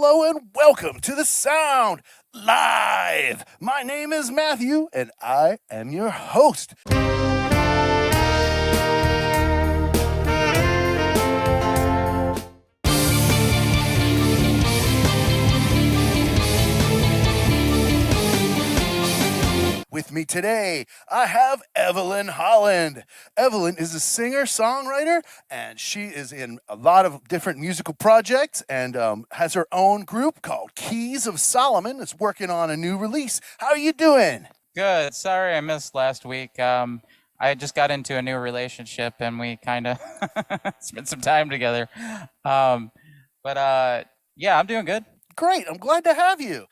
hello, and welcome to the Sound Live. My name is Matthew, and I am your host. With me today, I have Evelyn Holland. Evelyn is a singer-songwriter, and she is in a lot of different musical projects and has her own group called Keys of Solomon. It's working on a new release. How are you doing? Good. Sorry I missed last week. I just got into a new relationship, and we kind of spent some time together. Yeah, I'm doing good. Great. I'm glad to have you.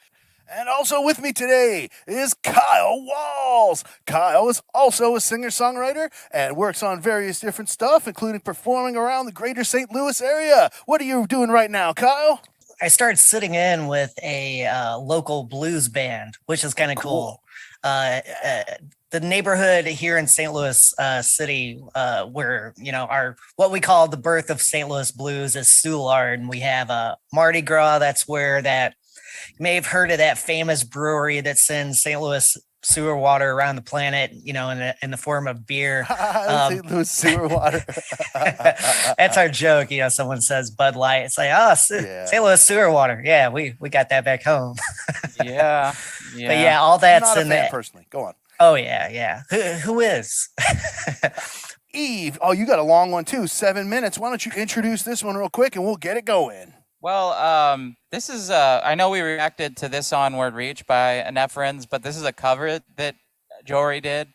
And also with me today is Kyle Walls. Kyle is also a singer-songwriter and works on various different stuff, including performing around the greater St. Louis area. What are you doing right now, Kyle? I started sitting in with a local blues band, which is kind of cool. The neighborhood here in St. Louis City, where our what we call the birth of St. Louis blues is Soulard, and we have Mardi Gras. That's where that you may have heard of that famous brewery that sends St. Louis sewer water around the planet, in the form of beer. St. Louis sewer water. That's our joke. Someone says Bud Light. It's like, St. Louis sewer water. Yeah, we got that back home. Yeah. But yeah, all that's I'm not in a fan there. Personally, go on. Oh yeah. Who is? Eve, you got a long one too, 7 minutes. Why don't you introduce this one real quick and we'll get it going. Well, this is, I know we reacted to This Onward Reach by Eneferens, but this is a cover that Jory did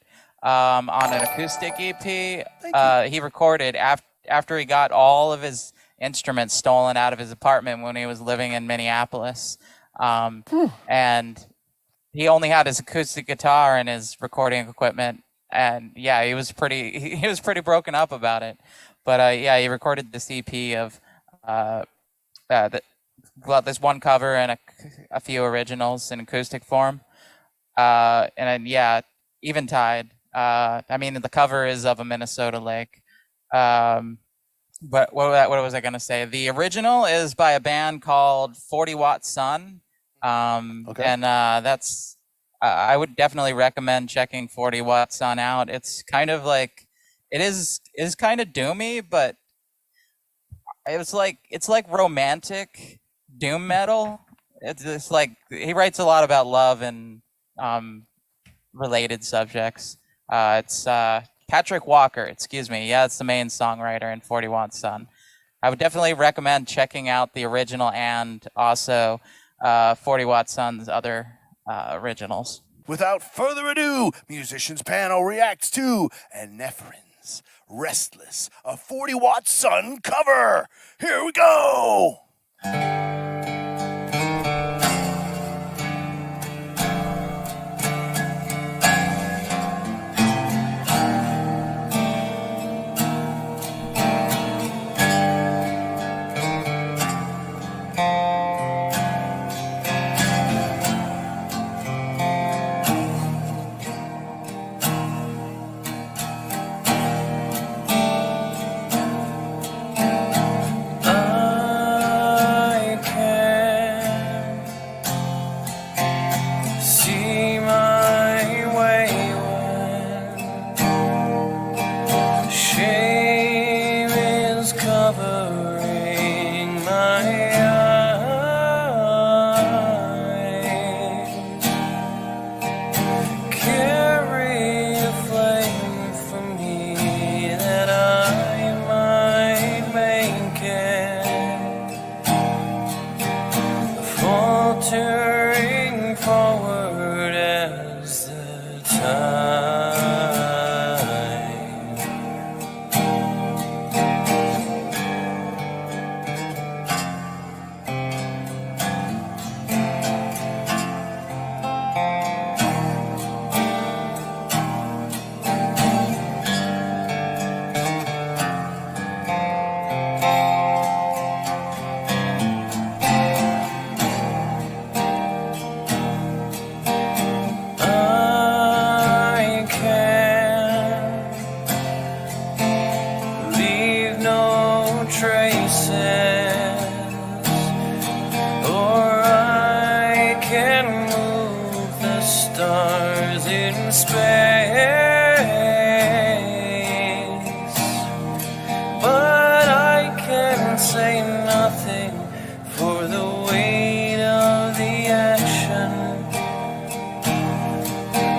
on an acoustic EP. He recorded after he got all of his instruments stolen out of his apartment when he was living in Minneapolis. And he only had his acoustic guitar and his recording equipment. And yeah, he was pretty broken up about it. But he recorded this EP of this one cover and a few originals in acoustic form. Eventide. The cover is of a Minnesota lake. But what was I going to say? The original is by a band called 40 Watt Sun. And that's I would definitely recommend checking 40 Watt Sun out. It's kind of like it is kind of doomy, but it's like romantic doom metal. It's like he writes a lot about love and related subjects. It's Patrick Walker, excuse me. Yeah, it's the main songwriter in 40 Watt Sun. I would definitely recommend checking out the original and also 40 Watt Sun's other originals. Without further ado, Musicians Panel reacts to Eneferens, Restless, a 40 Watt Sun cover. Here we go. space, but I can say nothing for the weight of the action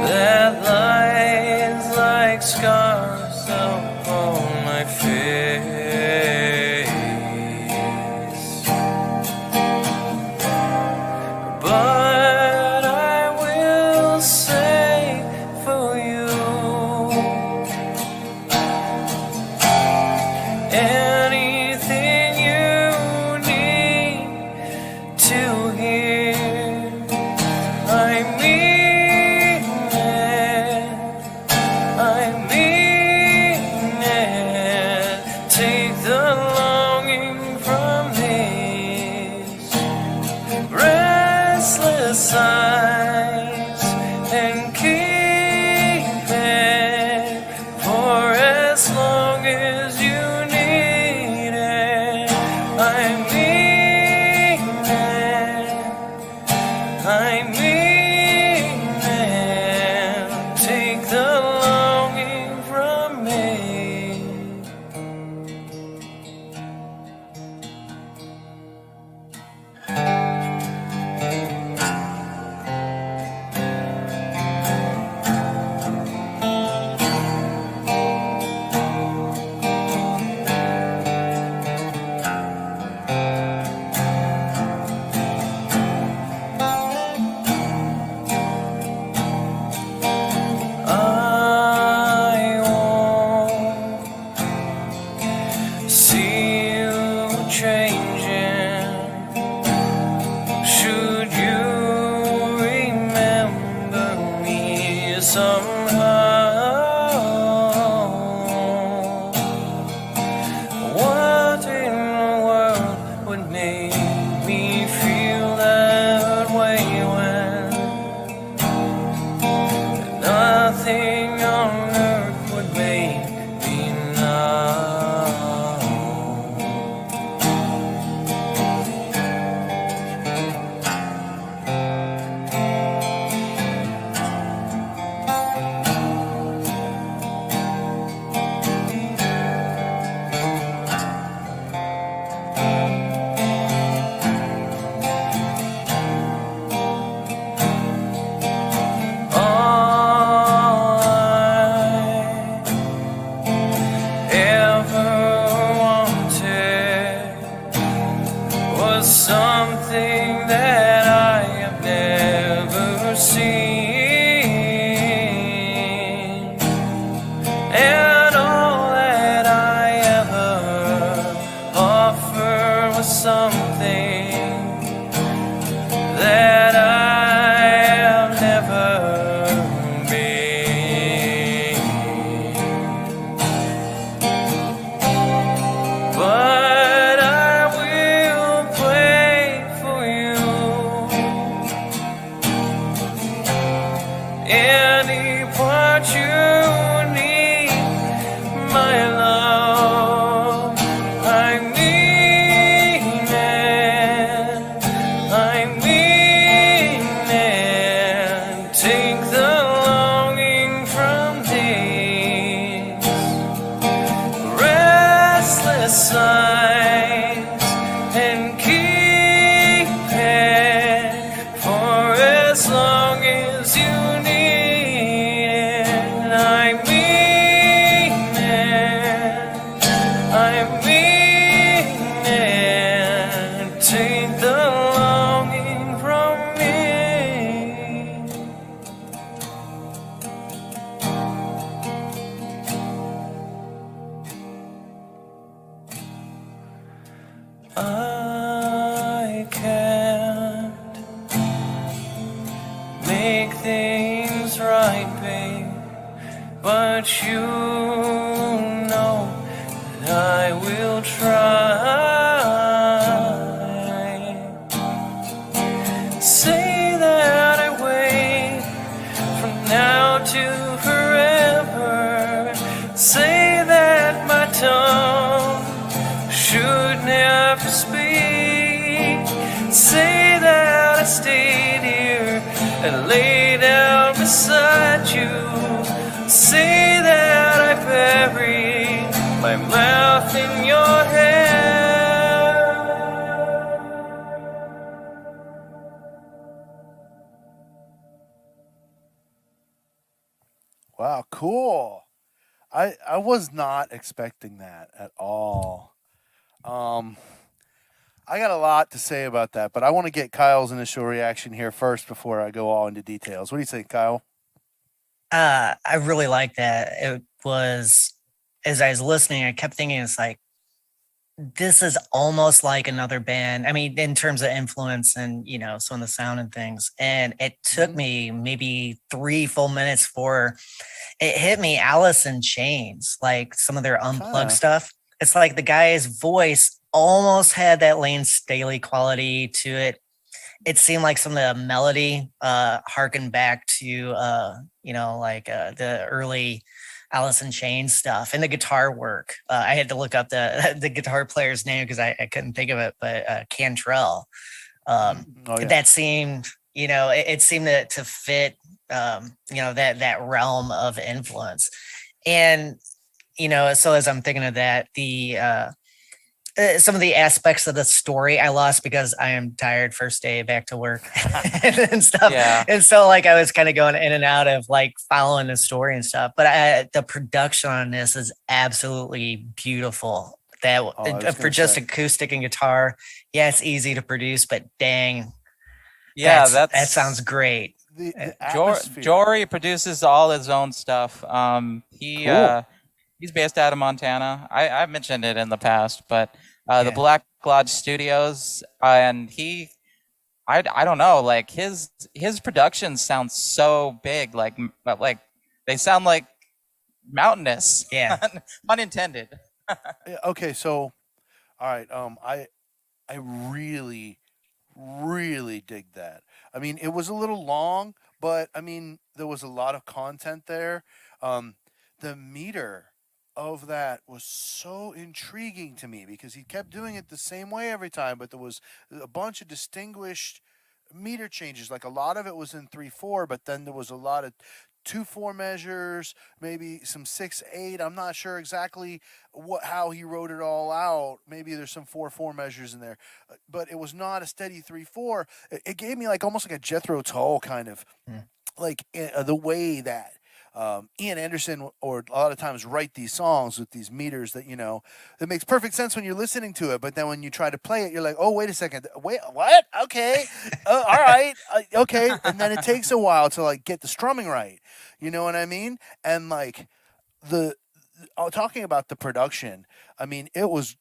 that lies like scars upon my face. But I will say for you anything you need to hear. I mean it, I mean it. Take the longing from these restless eyes and keep it for as long as you need it. I mean it, I mean it. Take the longing from me. I won't see you changing. Should you remember me somehow? What in the world would make me feel that way when nothing on earth would make me now? All I ever wanted was something that I have never seen, and all that I ever offered was something that I have never been. But I will play for you any part you need, my love. I mean it, I mean it. Take the longing from these restless eyes and keep it for as long as you need it. I mean it, I mean it. Take the longing from me. I can't make things right, babe, but you know that I will try. Say that I wait from now to forever. Say that my tongue should never speak. Say that I stayed here and lay down beside you bury my mouth in your hair. Wow, cool. I was not expecting that at all. Um, I got a lot to say about that, but I want to get Kyle's initial reaction here first before I go all into details. What do you think, Kyle? I really like that. It was, as I was listening, I kept thinking, it's like, this is almost like another band. I mean, in terms of influence and, some of the sound and things. And it took me maybe 3 full minutes for it hit me. Alice in Chains, like some of their unplugged Kinda. stuff. It's like the guy's voice almost had that Lane Staley quality to it. It seemed like some of the melody harkened back to the early Alice in Chains stuff and the guitar work. I had to look up the the guitar player's name because I couldn't think of it, but Cantrell. Oh yeah. That seemed, it seemed to fit, that realm of influence. And, so as I'm thinking of that, the some of the aspects of the story I lost because I am tired, first day back to work and stuff. Yeah. And so like I was kind of going in and out of like following the story and stuff. But the production on this is absolutely beautiful. I was For gonna just say. acoustic and guitar, yeah, it's easy to produce, but dang, Yeah, that sounds great. The Jor- atmosphere. Jory produces all his own stuff. Cool. He's based out of Montana. I've mentioned it in the past, but Yeah. the Black Lodge Studios, and I don't know, like his productions sound so big, like they sound like mountainous. Yeah. Pun intended. Yeah, okay, so all right, I really really dig that. I mean, it was a little long, but I mean, there was a lot of content there. The meter of that was so intriguing to me because he kept doing it the same way every time, but there was a bunch of distinguished meter changes. Like a lot of it was in 3/4, but then there was a lot of 2/4 measures, maybe some 6/8. I'm not sure exactly how he wrote it all out. Maybe there's some 4/4 measures in there, but it was not a steady 3/4. It gave me like almost like a Jethro Tull kind of like the way that Ian Anderson or a lot of times write these songs with these meters that that makes perfect sense when you're listening to it, but then when you try to play it, you're like, oh wait a second, wait, what? Okay, all right, okay, and then it takes a while to like get the strumming right. You know what I mean? And like the talking about the production, I mean it was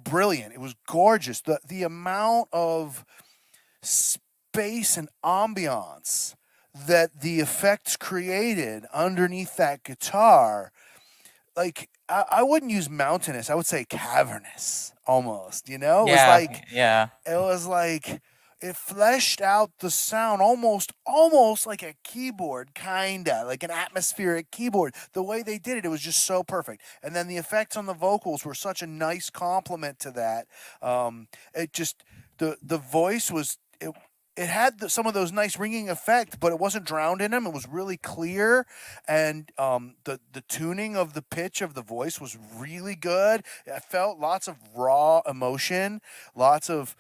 brilliant. It was gorgeous. The amount of space and ambiance that the effects created underneath that guitar, like I wouldn't use mountainous, I would say cavernous almost. It was like it fleshed out the sound almost like a keyboard, kinda like an atmospheric keyboard. The way they did it was just so perfect. And then the effects on the vocals were such a nice complement to that. It just the voice was it had some of those nice ringing effect, but it wasn't drowned in them. It was really clear, and the tuning of the pitch of the voice was really good. I felt lots of raw emotion, lots of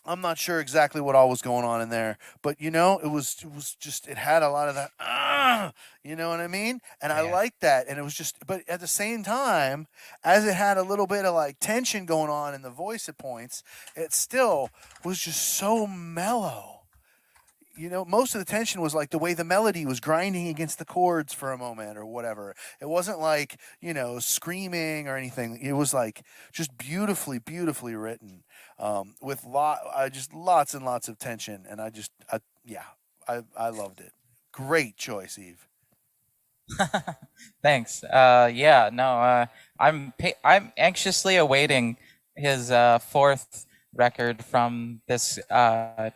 I'm not sure exactly what all was going on in there, but it was just it had a lot of that. You know what I mean? And I Yeah. liked that, and it was just, but at the same time, as it had a little bit of like tension going on in the voice at points, it still was just so mellow. Most of the tension was like the way the melody was grinding against the chords for a moment or whatever. It wasn't like, screaming or anything. It was like just beautifully, beautifully written, with just lots and lots of tension. And I loved it. Great choice, Eve. Thanks. I'm anxiously awaiting his fourth record from this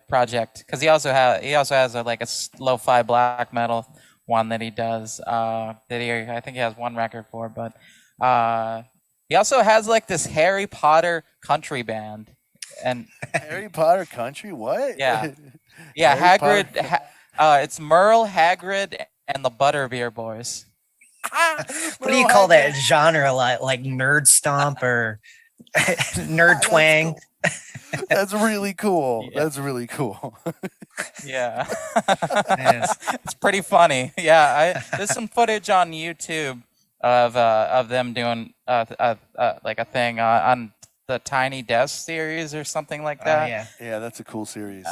project because he also has like a lo-fi black metal one that he does. I think he has one record for, but he also has like this Harry Potter country band, and Harry Potter country? What? yeah, Harry Hagrid. Potter- It's Merle, Hagrid, and the Butterbeer Boys. What do you call that genre? Like nerd stomp or nerd twang? That's really cool. Yeah. That's really cool. Yeah. Yes. It's pretty funny. Yeah, there's some footage on YouTube of them doing like a thing on the Tiny Desk series or something like that. Yeah. Yeah, that's a cool series.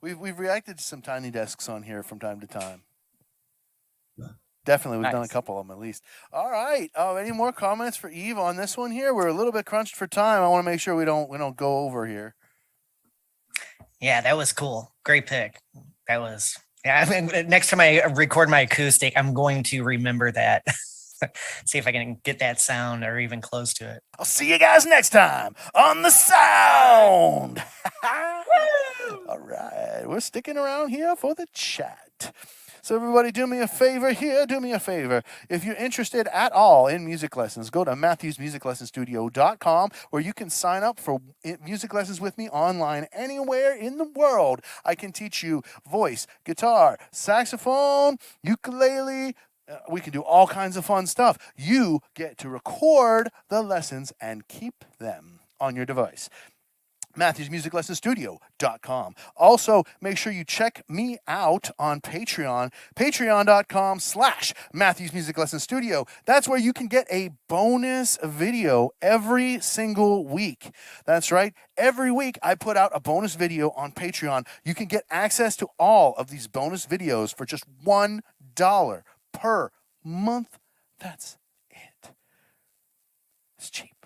We've reacted to some Tiny Desks on here from time to time. Definitely, we've done a Nice. couple of them at least. All right. Any more comments for Eve on this one here? We're a little bit crunched for time. I want to make sure we don't go over here. Yeah, that was cool. Great pick. That was. Yeah, I mean, next time I record my acoustic, I'm going to remember that. See if I can get that sound or even close to it. I'll see you guys next time on the sound. All right. We're sticking around here for the chat. So everybody do me a favor here, do me a favor. If you're interested at all in music lessons, go to MatthewsMusicLessonStudio.com where you can sign up for music lessons with me online anywhere in the world. I can teach you voice, guitar, saxophone, ukulele. We can do all kinds of fun stuff. You get to record the lessons and keep them on your device. MatthewsMusicLessonStudio.com. Also, make sure you check me out on Patreon, patreon.com/MatthewsMusicLessonStudio. That's where you can get a bonus video every single week. That's right. Every week I put out a bonus video on Patreon. You can get access to all of these bonus videos for just $1 per month. That's it. It's cheap.